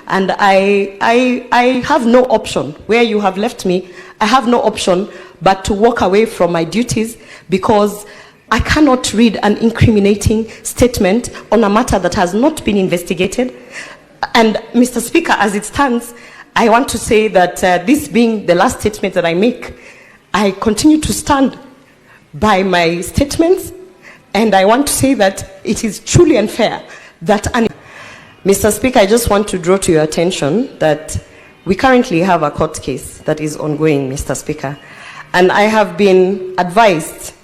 And I have no option. Where you have left me, I have no option but to walk away from my duties, because I cannot read an incriminating statement on a matter that has not been investigated. And Mr. Speaker, as it stands, I want to say that this being the last statement that I make, I continue to stand by my statements, and I want to say that it is truly unfair that Mr. Speaker, I just want to draw to your attention that we currently have a court case that is ongoing, Mr. Speaker, and I have been advised,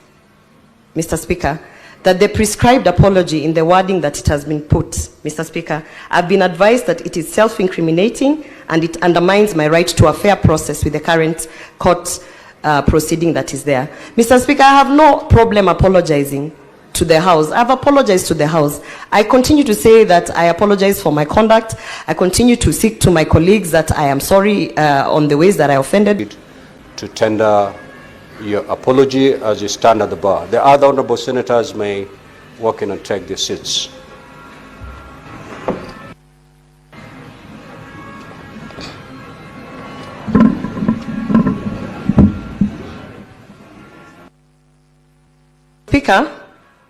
Mr. Speaker, that the prescribed apology in the wording that it has been put, Mr. Speaker, I've been advised that it is self-incriminating and it undermines my right to a fair process with the current court proceeding that is there. Mr. Speaker, I have no problem apologizing to the House. I've apologized to the House. I continue to say that I apologize for my conduct. I continue to seek to my colleagues that I am sorry on the ways that I offended. To tender your apology as you stand at the bar. The other honorable senators may walk in and take their seats. Speaker,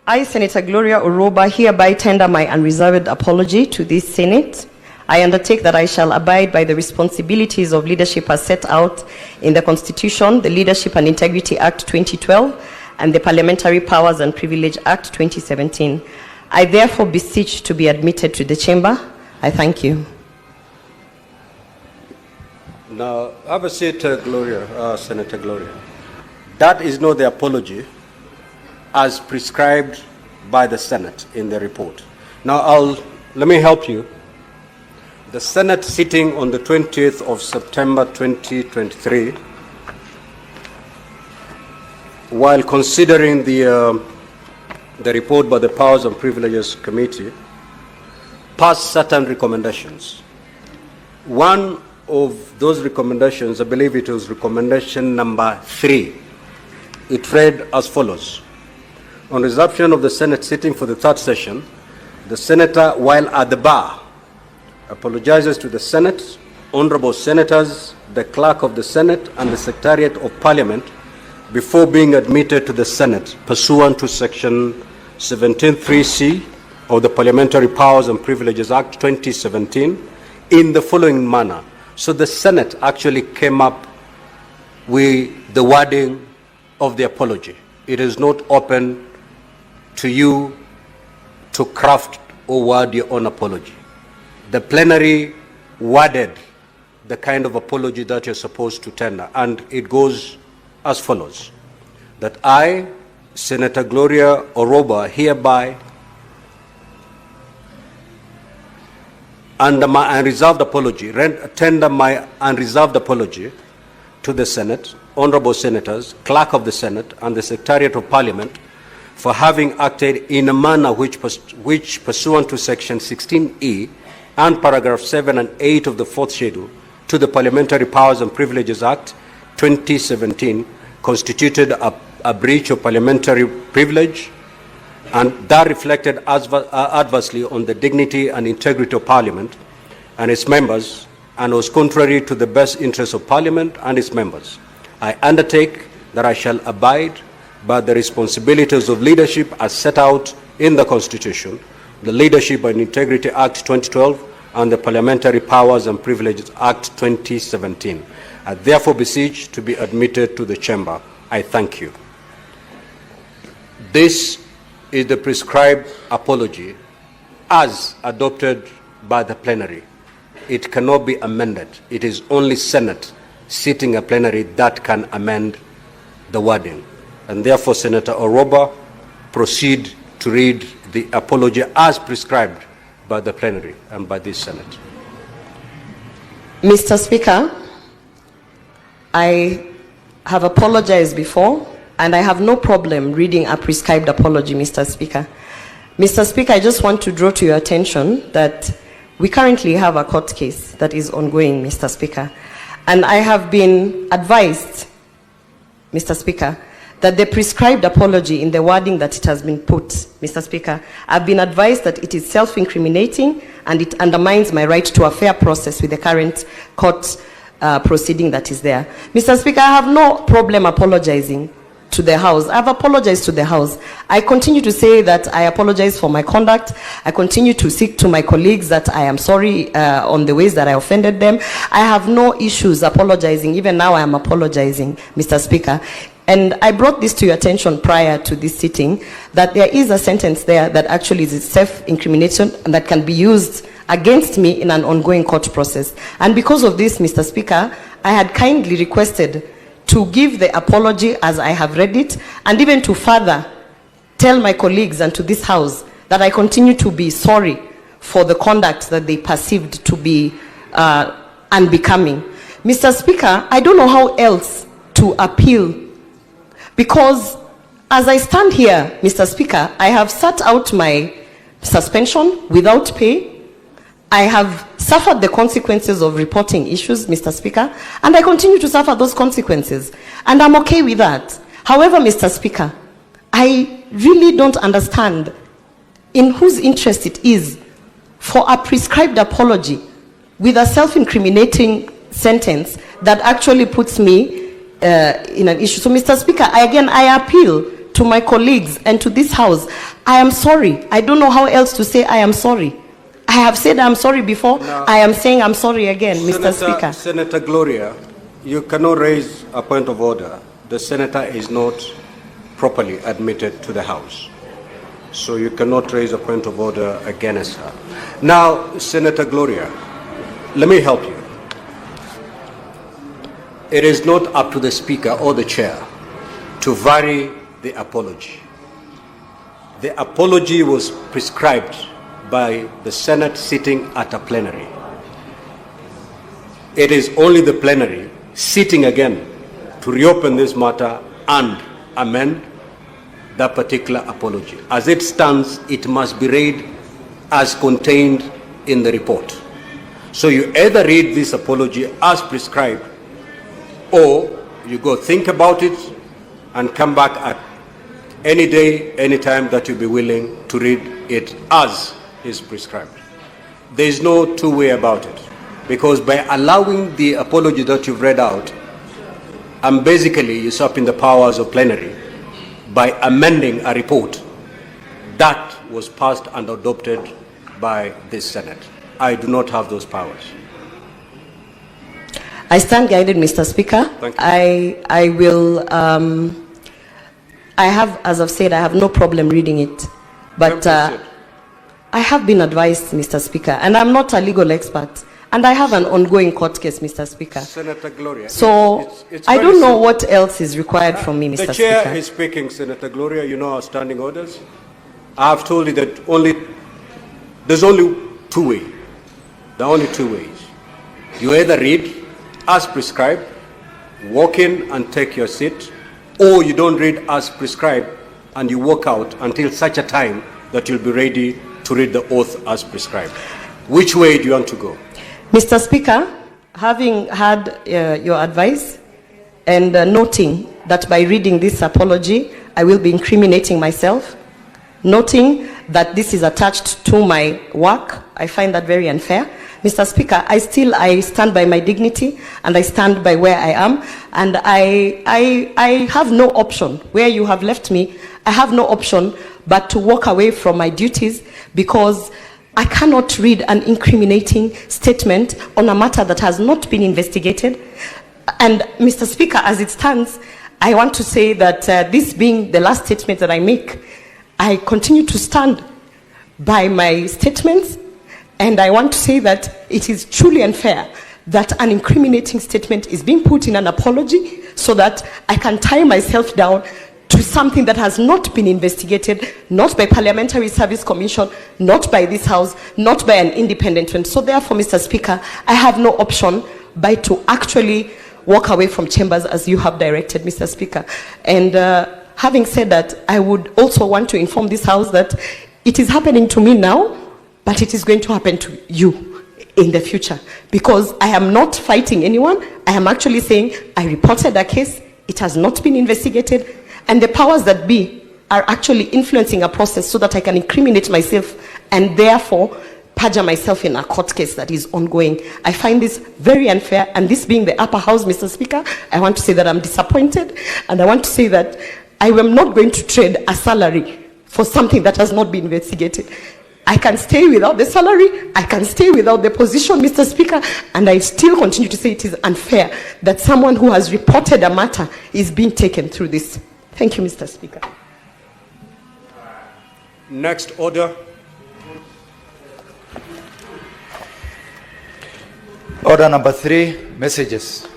I, Senator Gloria Oroba, hereby tender my unreserved apology to this Senate. I undertake that I shall abide by the responsibilities of leadership as set out in the Constitution, the Leadership and Integrity Act 2012, and the Parliamentary Powers and Privilege Act 2017. I therefore beseech to be admitted to the chamber. I thank you. Now, have a seat, Gloria, Senator Gloria. That is not the apology as prescribed by the Senate in the report. Now, let me help you. The Senate sitting on the 20th of September 2023, while considering the report by the Powers and Privileges Committee, passed certain recommendations. One of those recommendations, I believe it was recommendation number 3. It read as follows. On resumption of the Senate sitting for the third session, the Senator, while at the bar, apologizes to the Senate, honorable senators, the Clerk of the Senate, and the Secretariat of Parliament before being admitted to the Senate pursuant to Section 17(3)(c) of the Parliamentary Powers and Privileges Act 2017 in the following manner. So the Senate actually came up with the wording of the apology. It is not open to you to craft or word your own apology. The plenary worded the kind of apology that you're supposed to tender, and it goes as follows. That I, Senator Gloria Oroba, hereby, under my unreserved apology, tender my unreserved apology to the Senate, honorable senators, Clerk of the Senate, and the Secretariat of Parliament for having acted in a manner which pursuant to Section 16E and paragraph 7 and 8 of the 4th schedule to the Parliamentary Powers and Privileges Act 2017 constituted a breach of parliamentary privilege, and that reflected adversely on the dignity and integrity of Parliament and its members, and was contrary to the best interests of Parliament and its members. I undertake that I shall abide by the responsibilities of leadership as set out in the Constitution, the Leadership and Integrity Act 2012, and the Parliamentary Powers and Privileges Act 2017. I therefore beseech to be admitted to the chamber. I thank you. This is the prescribed apology as adopted by the plenary. It cannot be amended. It is only Senate sitting a plenary that can amend the wording. And therefore, Senator Oroba, proceed to read the apology as prescribed by the plenary and by this Senate. Mr. Speaker, I have apologized before, and I have no problem reading a prescribed apology, Mr. Speaker. Mr. Speaker, I just want to draw to your attention that we currently have a court case that is ongoing, Mr. Speaker. And I have been advised, Mr. Speaker, that the prescribed apology in the wording that it has been put, Mr. Speaker, I've been advised that it is self-incriminating and it undermines my right to a fair process with the current court proceeding that is there. Mr. Speaker, I have no problem apologizing to the House. I've apologized to the House. I continue to say that I apologize for my conduct. I continue to seek to my colleagues that I am sorry on the ways that I offended them. I have no issues apologizing. Even now I am apologizing, Mr. Speaker. And I brought this to your attention prior to this sitting, that there is a sentence there that actually is self-incrimination and that can be used against me in an ongoing court process. And because of this, Mr. Speaker, I had kindly requested to give the apology as I have read it, and even to further tell my colleagues and to this House that I continue to be sorry for the conduct that they perceived to be unbecoming. Mr. Speaker, I don't know how else to appeal, because as I stand here, Mr. Speaker, I have sat out my suspension without pay. I have suffered the consequences of reporting issues, Mr. Speaker, and I continue to suffer those consequences, and I'm okay with that. However, Mr. Speaker, I really don't understand in whose interest it is for a prescribed apology with a self-incriminating sentence that actually puts me in an issue. So, Mr. Speaker, I appeal to my colleagues and to this House. I am sorry. I don't know how else to say I am sorry. I have said I'm sorry before. No. I am saying I'm sorry again, Mr. Speaker. Senator Gloria, you cannot raise a point of order. The senator is not properly admitted to the House. So you cannot raise a point of order against her. Now, Senator Gloria, let me help you. It is not up to the Speaker or the Chair to vary the apology. The apology was prescribed by the Senate sitting at a plenary. It is only the plenary sitting again to reopen this matter and amend that particular apology. As it stands, it must be read as contained in the report. So you either read this apology as prescribed, or you go think about it and come back at any day, any time that you be willing to read it as is prescribed. There is no two-way about it, because by allowing the apology that you've read out, I'm basically usurping the powers of plenary by amending a report that was passed and adopted by this Senate. I do not have those powers. I stand guided, Mr. Speaker. Thank you. I will, I have, as I've said, I have no problem reading it, but I have been advised, Mr. Speaker, and I'm not a legal expert, and I have an ongoing court case, Mr. Speaker. Senator Gloria. So it's I don't know what else is required from me, Mr. Speaker. The Chair is speaking, Senator Gloria. You know our standing orders. I have told you that there's only two ways. There are only two ways. You either read as prescribed, walk in and take your seat, or you don't read as prescribed and you walk out until such a time that you'll be ready to read the oath as prescribed. Which way do you want to go? Mr. Speaker, having had your advice and noting that by reading this apology, I will be incriminating myself, noting that this is attached to my work, I find that very unfair. Mr. Speaker, I stand by my dignity and I stand by where I am, and I have no option. Where you have left me, I have no option but to walk away from my duties, because I cannot read an incriminating statement on a matter that has not been investigated. And Mr. Speaker, as it stands, I want to say that this being the last statement that I make, I continue to stand by my statements, and I want to say that it is truly unfair that an incriminating statement is being put in an apology so that I can tie myself down to something that has not been investigated, not by Parliamentary Service Commission, not by this House, not by an independent one. So therefore, Mr. Speaker, I have no option but to actually walk away from chambers as you have directed, Mr. Speaker. And having said that, I would also want to inform this House that it is happening to me now, but it is going to happen to you in the future, because I am not fighting anyone. I am actually saying I reported a case, it has not been investigated, and the powers that be are actually influencing a process so that I can incriminate myself and therefore perjure myself in a court case that is ongoing. I find this very unfair, and this being the upper house, Mr. Speaker, I want to say that I'm disappointed, and I want to say that I am not going to trade a salary for something that has not been investigated. I can stay without the salary, I can stay without the position, Mr. Speaker, and I still continue to say it is unfair that someone who has reported a matter is being taken through this. Thank you, Mr. Speaker. Next order. Order number 3, messages.